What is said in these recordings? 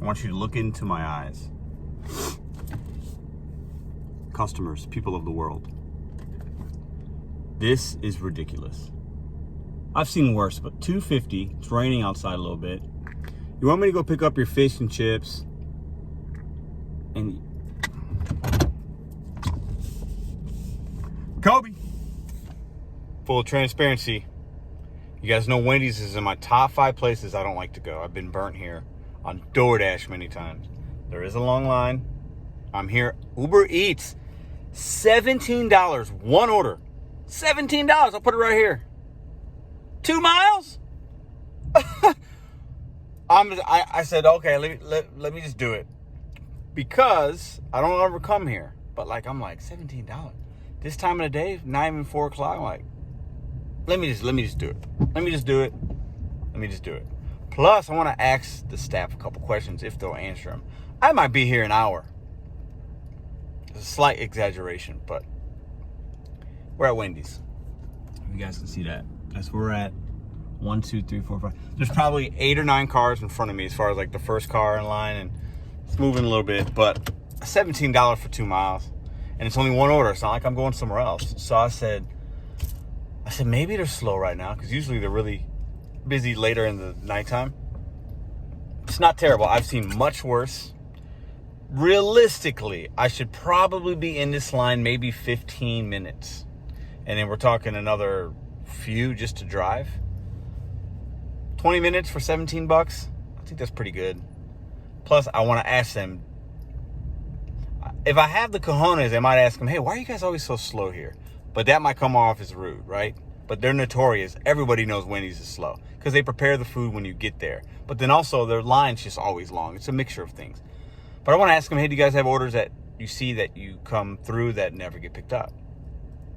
want you to look into my eyes. Customers, people of the world. This is ridiculous. I've seen worse, but $2.50. It's raining outside a little bit. You want me to go pick up your fish and chips? And Kobe. Full transparency. You guys know Wendy's is in my top 5 places I don't like to go. I've been burnt here on DoorDash many times. There is a long line. I'm here. Uber Eats. $17. One order. $17. I'll put it right here. 2 miles? I said, okay, let me just do it. Because I don't ever come here. But I'm like, $17. This time of the day, not even 4 o'clock, I'm like, let me just do it. Let me just do it. Plus, I want to ask the staff a couple questions if they'll answer them. I might be here an hour. It's a slight exaggeration, but we're at Wendy's. You guys can see that. That's where we're at. 1, 2, 3, 4, 5. There's probably 8 or 9 cars in front of me as far as the first car in line, and it's moving a little bit, but $17 for 2 miles. And it's only one order. It's not like I'm going somewhere else. So I said, maybe they're slow right now, because usually they're really busy later in the nighttime. It's not terrible. I've seen much worse. Realistically, I should probably be in this line maybe 15 minutes. And then we're talking another few just to drive. 20 minutes for $17. I think that's pretty good. Plus, I want to ask them, if I have the cojones, I might ask them, hey, why are you guys always so slow here? But that might come off as rude, right? But they're notorious. Everybody knows Wendy's is slow because they prepare the food when you get there. But then also their line's just always long. It's a mixture of things. But I want to ask them, hey, do you guys have orders that you see that you come through that never get picked up?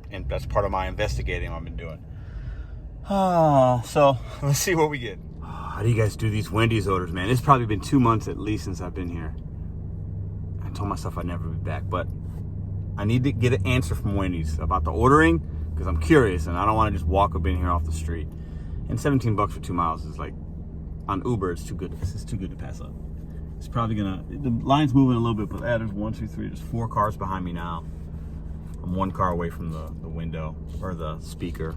And that's part of my investigating I've been doing. So let's see what we get. How do you guys do these Wendy's orders, man? It's probably been 2 months at least since I've been here. I told myself I'd never be back, but I need to get an answer from Wendy's about the ordering because I'm curious and I don't want to just walk up in here off the street. And $17 for 2 miles is on Uber, it's too good. It's too good to pass up. It's probably the line's moving a little bit, but there's 1, 2, 3, there's 4 cars behind me now. I'm 1 car away from the window or the speaker.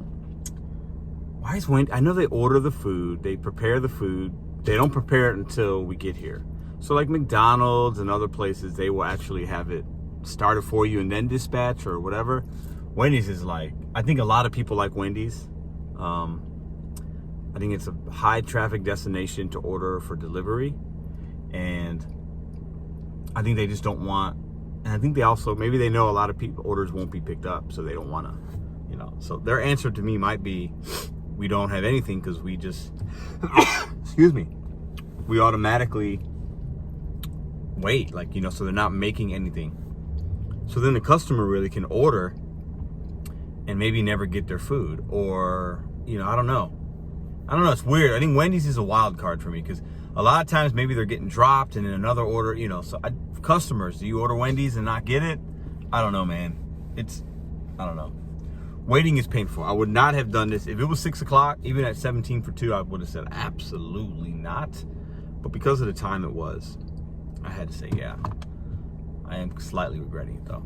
Why is Wendy? I know they order the food, they prepare the food. They don't prepare it until we get here. So McDonald's and other places, they will actually have it started for you and then dispatch or whatever. Wendy's is I think a lot of people like Wendy's. I think it's a high traffic destination to order for delivery. And I think they just don't want, and I think they also, maybe they know a lot of people orders won't be picked up, so they don't want to, So their answer to me might be, we don't have anything because we just, excuse me, we automatically wait, so they're not making anything. So then the customer really can order and maybe never get their food, or, I don't know. It's weird. I think Wendy's is a wild card for me because a lot of times maybe they're getting dropped and in another order, so customers, do you order Wendy's and not get it? I don't know, man. I don't know. Waiting is painful. I would not have done this. If it was 6 o'clock, even at 17 for 2, I would have said absolutely not. But because of the time it was, I had to say, yeah. I am slightly regretting it, though.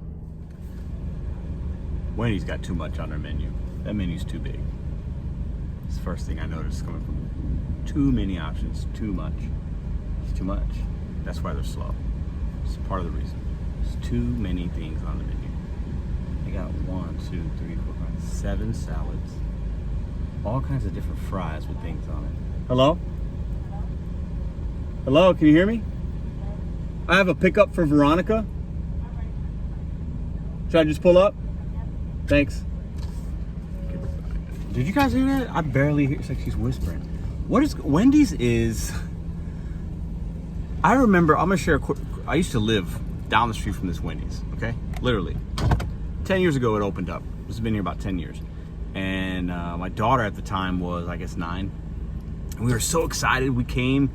Wendy's got too much on their menu. That menu's too big. It's the first thing I noticed coming from too many options. Too much. It's too much. That's why they're slow. It's part of the reason. There's too many things on the menu. They got 1, 2, 3, 4, 5, 7 salads. All kinds of different fries with things on it. Hello? Hello, can you hear me? I have a pickup for Veronica. Should I just pull up? Thanks. Did you guys hear that? I barely hear. It's like she's whispering. Wendy's is... I remember, I'm going to share a quick... I used to live down the street from this Wendy's, okay? Literally. 10 years ago it opened up. This has been here about 10 years. And my daughter at the time was, I guess, 9. And we were so excited. We came...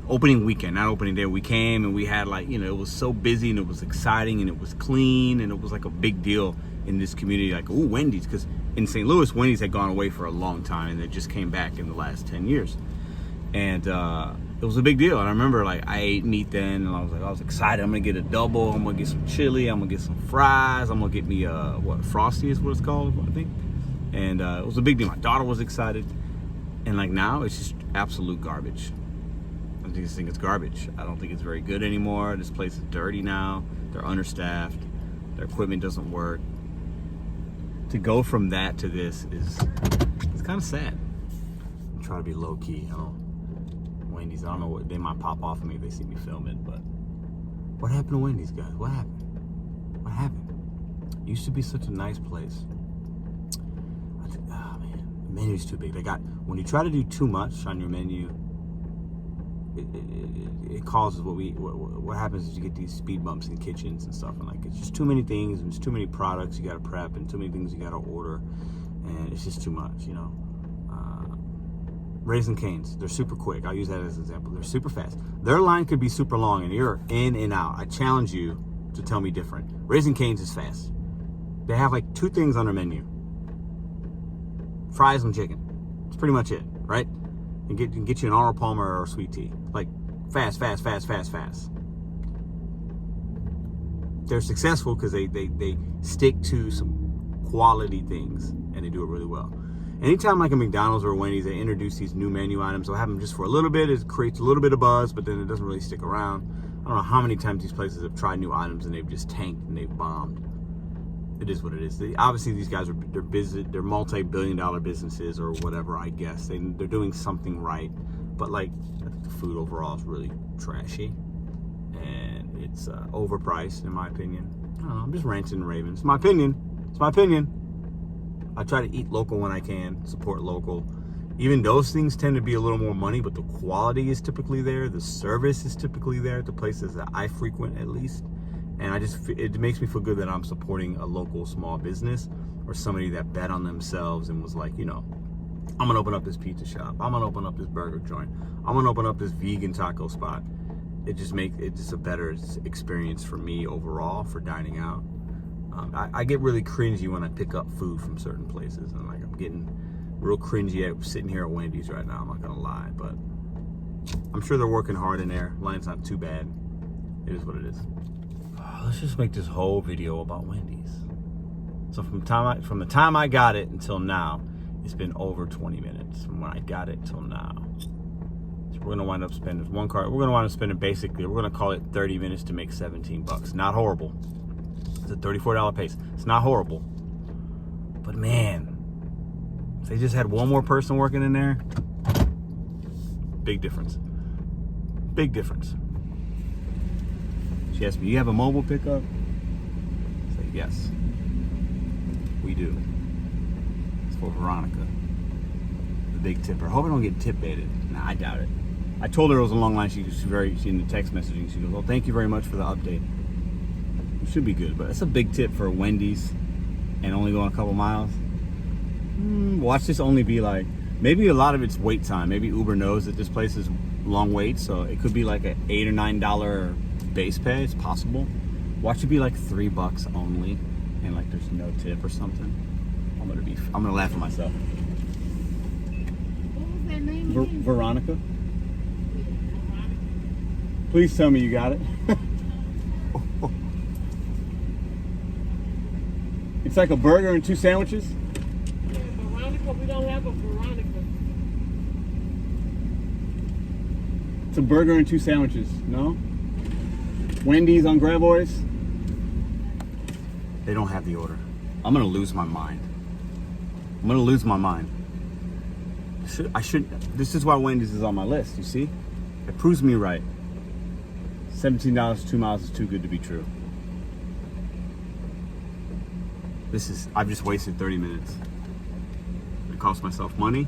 Opening weekend, not opening day, we came and we had it was so busy and it was exciting and it was clean and it was a big deal in this community, ooh, Wendy's, because in St. Louis, Wendy's had gone away for a long time and they just came back in the last 10 years. And it was a big deal. And I remember like I ate meat then, and I was excited. I'm gonna get a double. I'm gonna get some chili. I'm gonna get some fries. I'm gonna get me what, Frosty is what it's called, I think. And it was a big deal. My daughter was excited. And like now, it's just absolute garbage. I just think it's garbage. I don't think it's very good anymore. This place is dirty now. They're understaffed. Their equipment doesn't work. To go from that to this it's kind of sad. I'm trying to be low key. Wendy's, I don't know what, they might pop off of me if they see me filming, but what happened to Wendy's, guys? What happened? What happened? It used to be such a nice place. Oh man, the menu's too big. When you try to do too much on your menu, it causes what happens is you get these speed bumps in kitchens and stuff, and like it's just too many things and it's too many products you got to prep and too many things you got to order, and it's just too much, Raising Cane's, they're super quick. I'll use that as an example. They're super fast. Their line could be super long and you're in and out. I challenge you to tell me different. Raising Cane's is fast. They have like 2 things on their menu: fries and chicken. That's pretty much it, right? And get you an Arnold Palmer or sweet tea. Like fast. They're successful because they stick to some quality things and they do it really well. Anytime like a McDonald's or a Wendy's, they introduce these new menu items. They'll have them just for a little bit. It creates a little bit of buzz, but then it doesn't really stick around. I don't know how many times these places have tried new items and they've just tanked and they've bombed. It is what it is. Obviously, these guys they're multi-billion-dollar businesses or whatever. I guess they're doing something right, but like the food overall is really trashy and it's overpriced in my opinion. I don't know. I'm just ranting and raving. It's my opinion. I try to eat local when I can, support local. Even those things tend to be a little more money, but the quality is typically there. The service is typically there at the places that I frequent, at least. And it makes me feel good that I'm supporting a local small business or somebody that bet on themselves and was like, I'm gonna open up this pizza shop. I'm gonna open up this burger joint. I'm gonna open up this vegan taco spot. It just a better experience for me overall for dining out. I get really cringy when I pick up food from certain places, and like I'm getting real cringy at sitting here at Wendy's right now. I'm not gonna lie, but I'm sure they're working hard in there. Line's not too bad. It is what it is. Let's just make this whole video about Wendy's. So from the time I got it until now, it's been over 20 minutes from when I got it till now. So we're gonna wind up spending we're gonna wind up spending basically, we're gonna call it 30 minutes to make $17. Not horrible. It's a $34 pace. It's not horrible. But man, if they just had one more person working in there, big difference. Big difference. She asked me, you have a mobile pickup? I say, yes, we do. It's for Veronica, the big tipper. I hope I don't get tip baited. Nah, I doubt it. I told her it was a long line. She in the text messaging, she goes, well, thank you very much for the update. It should be good, but it's a big tip for Wendy's and only going a couple miles. Watch this only be like, maybe a lot of it's wait time. Maybe Uber knows that this place is long wait, so it could be like an $8 or $9 base pay. It's possible. Watch it be like $3 only, and like there's no tip or something. I'm gonna laugh at myself. What was that name again? Veronica. Please tell me you got it. It's like a burger and 2 sandwiches. Yeah, Veronica, we don't have a Veronica. It's a burger and 2 sandwiches, no? Wendy's on Gravois. They don't have the order. I'm gonna lose my mind. This is why Wendy's is on my list, you see? It proves me right. $17, 2 miles is too good to be true. I've just wasted 30 minutes. It cost myself money.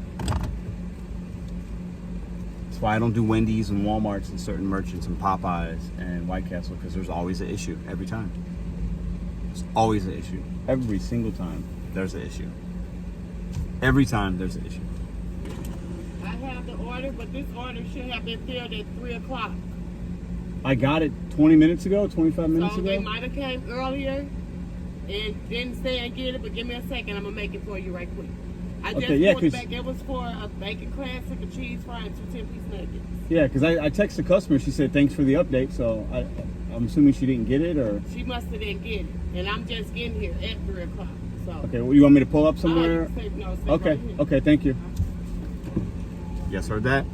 That's why I don't do Wendy's and Walmarts and certain merchants and Popeyes and White Castle, because there's always an issue every time. There's always an issue. Every single time there's an issue. Every time there's an issue. I have the order, but this order should have been filled at 3 o'clock. I got it 20 minutes ago, 25 minutes So ago. they might have came earlier and didn't say I get it, but give me a second. I'm going to make it for you right quick. I just Okay, yeah, pulled it 'cause- back. It was for a bacon classic, a cheese fry, and 2 10-piece nuggets. Yeah, because I texted the customer. She said thanks for the update. So I'm assuming she didn't get it, or She must have didn't get it, and I'm just getting here at 3 o'clock. So. okay. Well, you want me to pull up somewhere? You can say, no, say Okay. right here. Okay. Thank you. Yes, heard that.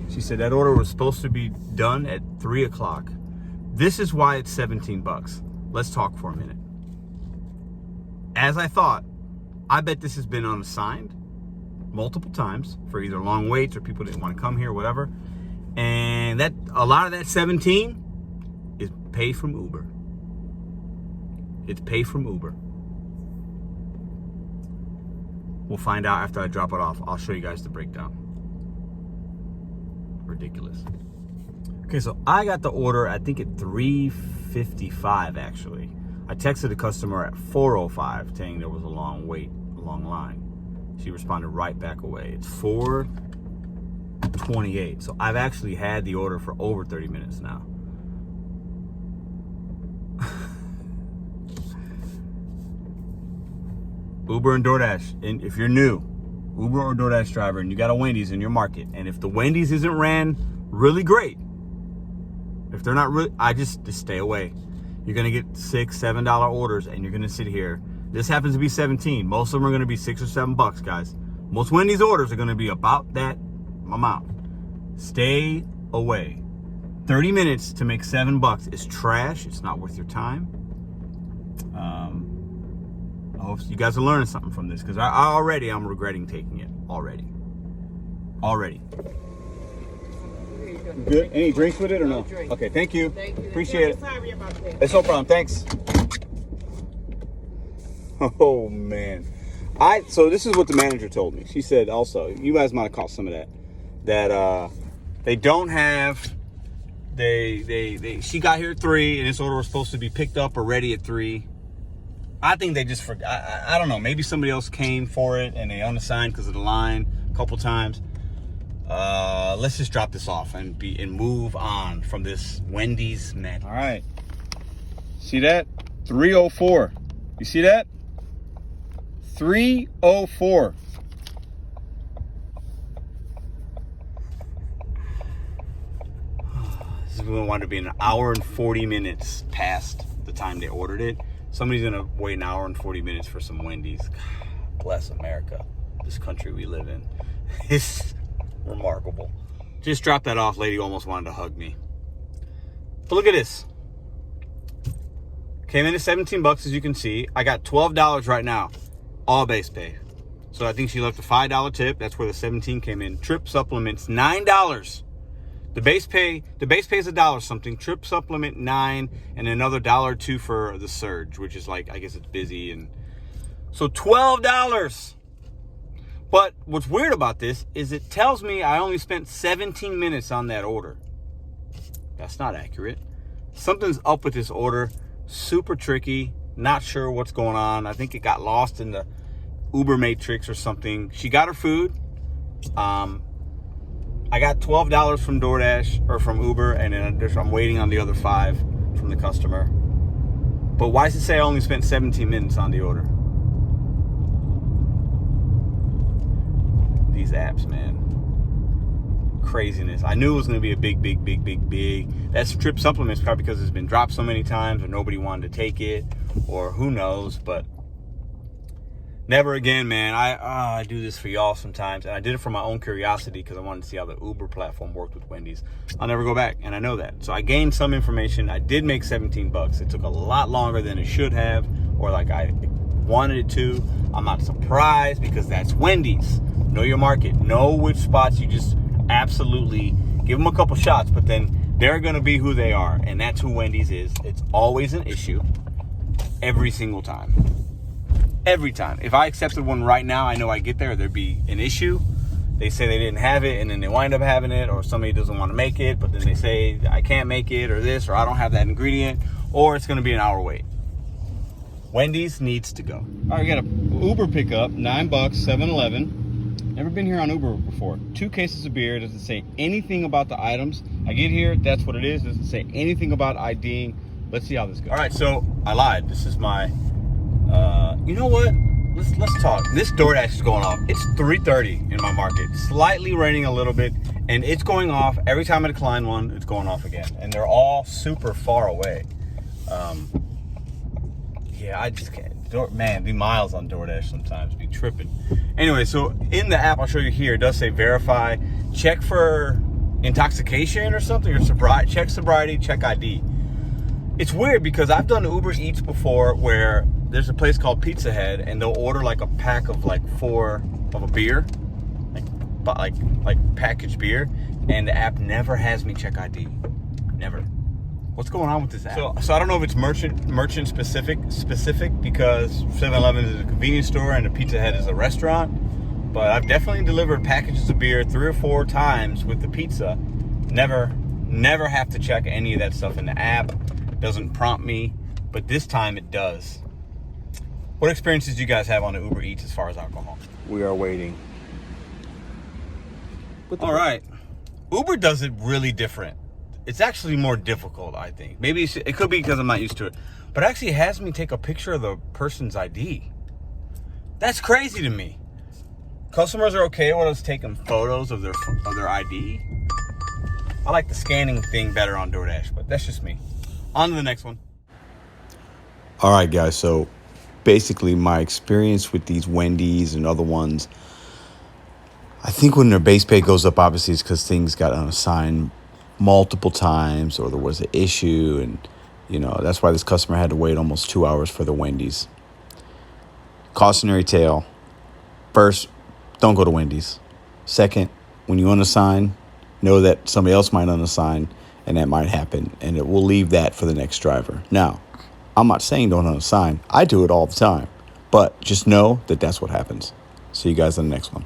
She said that order was supposed to be done at 3 o'clock. This is why it's $17. Let's talk for a minute. As I thought, I bet this has been unassigned multiple times for either long waits or people didn't want to come here, whatever. And that a lot of that 17 is paid from Uber. It's paid from Uber. We'll find out after I drop it off. I'll show you guys the breakdown. Ridiculous. Okay, so I got the order, I think at 3:55 actually. I texted the customer at 4:05 saying there was a long wait, a long line. She responded right back away. It's 4:28. So I've actually had the order for over 30 minutes now. Uber and DoorDash, and if you're new, Uber or DoorDash driver, and you got a Wendy's in your market, and if the Wendy's isn't ran really great, if they're not really, just stay away. You're gonna get $6, $7 orders, and you're gonna sit here. This happens to be 17. Most of them are gonna be $6 or $7, guys. Most Wendy's orders are gonna be about that amount. Stay away. 30 minutes to make $7 is trash. It's not worth your time. I hope you guys are learning something from this, because I'm regretting taking it already. Good. Any drinks with it or no? drink. Okay. Thank you. Thank you. Appreciate it. Sorry about that. It's no problem. Thanks. Oh man. So this is what the manager told me. She said also, you guys might have caught some of that. That they don't have she got here at 3 and this order was supposed to be picked up or ready at 3. I think they just forgot. I don't know. Maybe somebody else came for it and they unassigned because of the line a couple times. Let's just drop this off and move on from this Wendy's man. All right. See that? 304. You see that? 304. This is going to want to be an hour and 40 minutes past the time they ordered it. Somebody's going to wait an hour and 40 minutes for some Wendy's. God, bless America. This country we live in. It's remarkable. Just dropped that off. Lady almost wanted to hug me. But look at this. Came in at $17, as you can see. I got $12 right now. All base pay. So I think she left a $5 tip. That's where the 17 came in. Trip supplements, $9. The base pay is $1 something. Trip supplement $9, and another $1 or $2 for the surge, which is like, I guess it's busy, and so $12. But what's weird about this is it tells me I only spent 17 minutes on that order. That's not accurate. Something's up with this order. Super tricky. Not sure what's going on. I think it got lost in the Uber matrix or something. She got her food. I got $12 from DoorDash or from Uber, and then I'm waiting on the other $5 from the customer. But why does it say I only spent 17 minutes on the order? These apps, man. Craziness. I knew it was going to be a big. That's trip supplements, probably because it's been dropped so many times or nobody wanted to take it, or who knows, but never again, man. I do this for y'all sometimes, and I did it for my own curiosity because I wanted to see how the Uber platform worked with Wendy's. I'll never go back, and I know that. So I gained some information. I did make $17. It took a lot longer than it should have, or like I wanted it to. I'm not surprised because that's Wendy's. Know your market. Know which spots you just absolutely give them a couple shots, but then they're going to be who they are, and that's who Wendy's is. It's always an issue every single time. Every time. If I accepted one right now, I know I get there, there'd be an issue. They say they didn't have it, and then they wind up having it, or somebody doesn't want to make it, but then they say I can't make it, or this, or I don't have that ingredient, or it's going to be an hour wait. Wendy's needs to go. All right, we got a Uber pickup, $9, 7-Eleven. Never been here on Uber before. 2 cases of beer. Doesn't say anything about the items. I get here, that's what it is. Doesn't say anything about IDing. Let's see how this goes. All right, so I lied. This is my, you know what? let's talk. This DoorDash is going off. It's 3:30 in my market. Slightly raining a little bit, and it's going off. Every time I decline one, it's going off again. And they're all super far away. Yeah, I just can't. Man, the miles on DoorDash sometimes be tripping. Anyway, so in the app, I'll show you here, it does say verify, check for intoxication or something, or sobriety, check sobriety, check ID. It's weird because I've done Uber Eats before where there's a place called Pizza Head and they'll order like a pack of like 4 of a beer, like packaged beer, and the app never has me check ID. Never. What's going on with this app? So I don't know if it's merchant specific because 7-Eleven is a convenience store and a Pizza Head is a restaurant. But I've definitely delivered packages of beer 3 or 4 times with the pizza. Never have to check any of that stuff in the app. Doesn't prompt me, but this time it does. What experiences do you guys have on the Uber Eats as far as alcohol? We are waiting. All right. Uber does it really different. It's actually more difficult, I think. Maybe it could be because I'm not used to it. But it actually has me take a picture of the person's ID. That's crazy to me. Customers are okay with us taking photos of their ID. I like the scanning thing better on DoorDash, but that's just me. On to the next one. All right, guys. So basically my experience with these Wendy's and other ones, I think when their base pay goes up, obviously it's because things got unassigned multiple times or there was an issue, and that's why this customer had to wait almost 2 hours for the Wendy's. Cautionary tale: first, don't go to Wendy's. Second, when you unassign, know that somebody else might unassign and that might happen, and it will leave that for the next driver. Now, I'm not saying don't unassign. I do it all the time, but just know that that's what happens. See you guys on the next one.